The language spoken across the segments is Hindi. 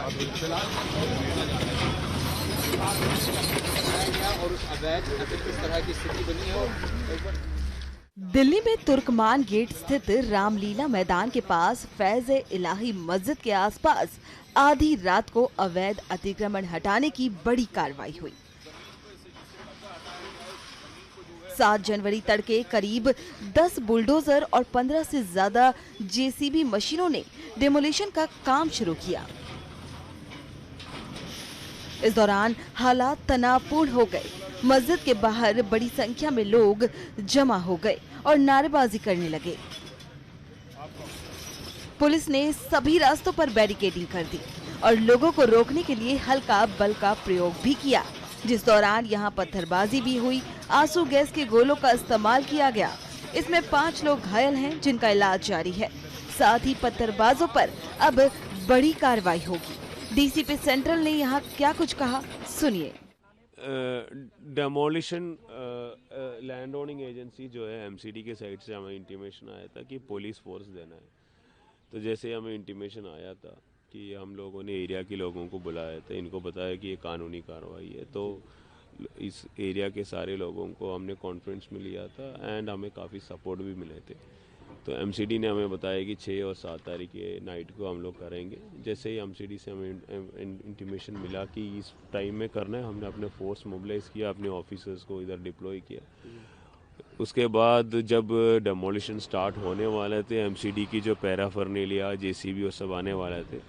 और उस अवैध किस तरह की स्थिति बनी है। दिल्ली में तुर्कमान गेट स्थित रामलीला मैदान के पास फैज़-ए-इलाही मस्जिद के आसपास आधी रात को अवैध अतिक्रमण हटाने की बड़ी कार्रवाई हुई। 7 जनवरी तड़के करीब 10 बुलडोजर और 15 से ज्यादा जेसीबी मशीनों ने डेमोलिशन का काम शुरू किया। इस दौरान हालात तनावपूर्ण हो गए। मस्जिद के बाहर बड़ी संख्या में लोग जमा हो गए और नारेबाजी करने लगे। पुलिस ने सभी रास्तों पर बैरिकेडिंग कर दी और लोगों को रोकने के लिए हल्का बल का प्रयोग भी किया, जिस दौरान यहां पत्थरबाजी भी हुई। आंसू गैस के गोलों का इस्तेमाल किया गया। इसमें 5 लोग घायल हैं, जिनका इलाज जारी है। साथ ही पत्थरबाजों पर अब बड़ी कार्रवाई होगी। डीसीपी सेंट्रल ने यहाँ क्या कुछ कहा, सुनिए। डेमोलिशन लैंड ओनिंग एजेंसी जो है एमसीडी के साइड से हमें इंटीमेशन आया था कि पुलिस फोर्स देना है। तो जैसे हमें इंटीमेशन आया था कि हम लोगों ने एरिया के लोगों को बुलाया था, इनको बताया कि ये कानूनी कार्रवाई है, तो इस एरिया के सारे लोगों को हमने कॉन्फ्रेंस में लिया था एंड हमें काफ़ी सपोर्ट भी मिले थे। तो एमसीडी ने हमें बताया कि 6 और 7 तारीख के नाइट को हम लोग करेंगे। जैसे ही एमसीडी से हमें इंटीमेशन मिला कि इस टाइम में करना है, हमने अपने फोर्स मोबिलाइज किया, अपने ऑफिसर्स को इधर डिप्लॉय किया। उसके बाद जब डेमोलिशन स्टार्ट होने वाले थे, एमसीडी की जो पैराफर्नेलिया जेसीबी वो सब आने वाले थे,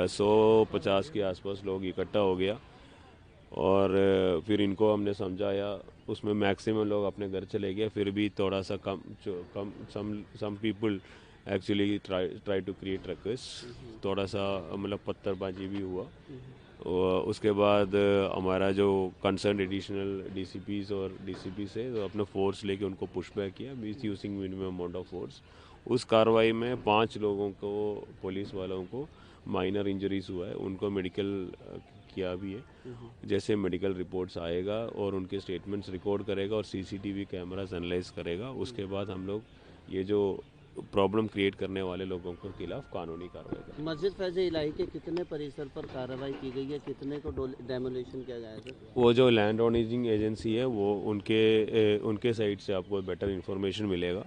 150 के आसपास लोग इकट्ठा हो गया और फिर इनको हमने समझाया। उसमें मैक्सिमम लोग अपने घर चले गए, फिर भी थोड़ा सा कम some people actually try to create ruckus, थोड़ा सा मतलब पत्थरबाजी भी हुआ। और उसके बाद हमारा जो कंसर्न एडिशनल डीसीपीज और डीसीपी से तो अपना फोर्स लेके उनको पुश बैक किया, means using minimum amount of force. उस कार्रवाई में 5 लोगों को, पुलिस वालों को माइनर इंजरीज हुआ है, उनको मेडिकल किया भी है। जैसे मेडिकल रिपोर्ट्स आएगा और उनके स्टेटमेंट्स रिकॉर्ड करेगा और सीसीटीवी कैमरास एनालाइज करेगा, उसके बाद हम लोग ये जो प्रॉब्लम क्रिएट करने वाले लोगों के खिलाफ कानूनी कार्रवाई करेंगे। मस्जिद फैज़-ए-इलाही के कितने परिसर पर कार्रवाई की गई है, कितने को डेमोलिशन किया गया है? वो जो लैंड ओनिंग एजेंसी है वो उनके साइड से आपको बेटर इन्फॉर्मेशन मिलेगा।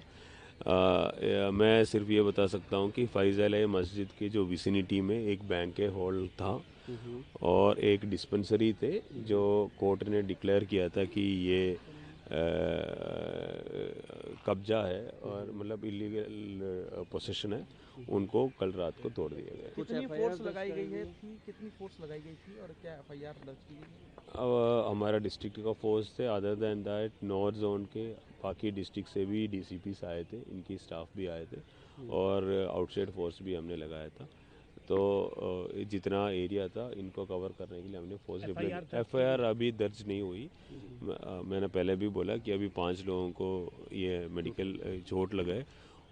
मैं सिर्फ ये बता सकता हूँ कि फैज़-ए-इलाही मस्जिद की जो विसिनिटी में एक बैंक्वेट हॉल था और एक डिस्पेंसरी थे, जो कोर्ट ने डिक्लेयर किया था कि ये कब्जा है और मतलब इलीगल पोसेशन है, उनको कल रात को तोड़ दिया गया। कितनी फोर्स लगाई गई है थी, कितनी फोर्स लगाई गई थी और क्या एफआईआर दर्ज की गई? अब हमारा डिस्ट्रिक्ट का फोर्स थे, other than that north zone के बाकी डिस्ट्रिक्ट से भी डीसीपीस आए थे, इनकी स्टाफ भी आए थे और आउटसाइड फोर्स भी हमने लगाया था। तो जितना एरिया था इनको कवर करने के लिए हमने फोर्स डिप्लॉय किया। एफआईआर अभी दर्ज नहीं हुई। मैंने पहले भी बोला कि अभी 5 लोगों को ये मेडिकल चोट लगा है,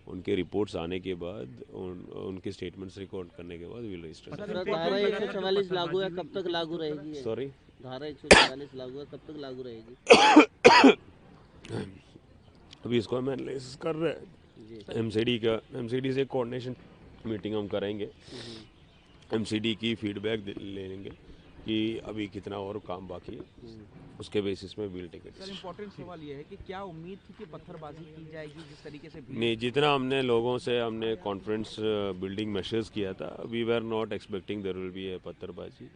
उनके रिपोर्ट्स आने के बाद उनके स्टेटमेंट्स रिकॉर्ड करने के बाद विल रजिस्टर। धारा 144 लागू है, कब तक लागू रहेगी? सॉरी, धारा 144 लागू है, कब तक लागू रहेगी? अभी इसको हम एनालिसिस कर रहे हैं। एमसीडी से कोऑर्डिनेशन मीटिंग हम करेंगे, एमसीडी की फीडबैक ले लेंगे कि अभी कितना और काम बाकी है, उसके बेसिस में will take it. Sir, important सवाल ये है कि क्या उम्मीद थी कि पत्थरबाजी की जाएगी जिस तरीके से? नहीं, जितना हमने लोगों से हमने कॉन्फ्रेंस बिल्डिंग मेशर्स किया था, we were not expecting there will be a पत्थरबाजी।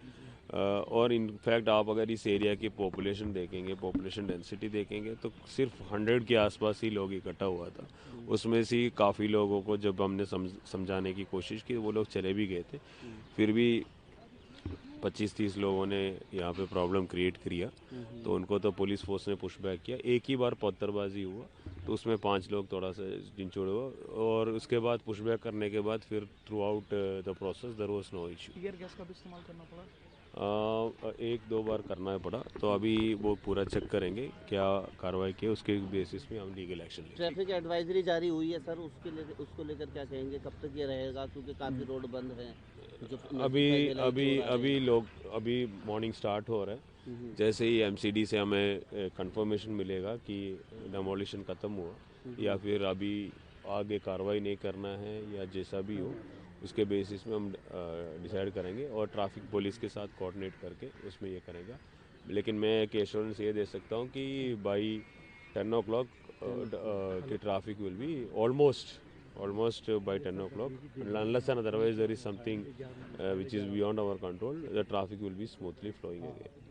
और इनफैक्ट आप अगर इस एरिया की पॉपुलेशन देखेंगे, पॉपुलेशन डेंसिटी देखेंगे, तो सिर्फ 100 के आसपास ही लोग इकट्ठा हुआ था। उसमें से काफ़ी लोगों को जब हमने समझाने की कोशिश की, वो लोग चले भी गए थे। फिर भी 25-30 लोगों ने यहाँ पे प्रॉब्लम क्रिएट किया, तो उनको तो पुलिस फोर्स ने पुश बैक किया। एक ही बार पत्थरबाजी हुआ तो उसमें 5 लोग थोड़ा सा जिनचोड़ हुआ और उसके बाद पुश बैक करने के बाद फिर throughout the process there was no issue. Tear gas का भी इस्तेमाल करना पड़ा? 1-2 बार करना पड़ा, तो अभी वो पूरा चेक करेंगे क्या कार्रवाई की, उसके बेसिस में हम लीगल एक्शन लेंगे। ट्रैफिक एडवाइजरी जारी हुई है सर, उसको लेकर क्या कहेंगे, कब तक ये रहेगा, क्योंकि काफ़ी रोड बंद हैं? अभी मॉर्निंग स्टार्ट हो रहा है। जैसे ही एमसीडी से हमें कंफर्मेशन मिलेगा कि डेमोलिशन ख़त्म हुआ या फिर अभी आगे कार्रवाई नहीं करना है या जैसा भी हो, उसके बेसिस में हम डिसाइड करेंगे और ट्रैफिक पुलिस के साथ कोऑर्डिनेट करके उसमें ये करेगा। लेकिन मैं एक एश्योरेंस ये दे सकता हूँ कि by 10 o'clock the traffic will be almost by 10 o'clock, unless and otherwise there is something which is beyond our control, the traffic will be smoothly flowing again.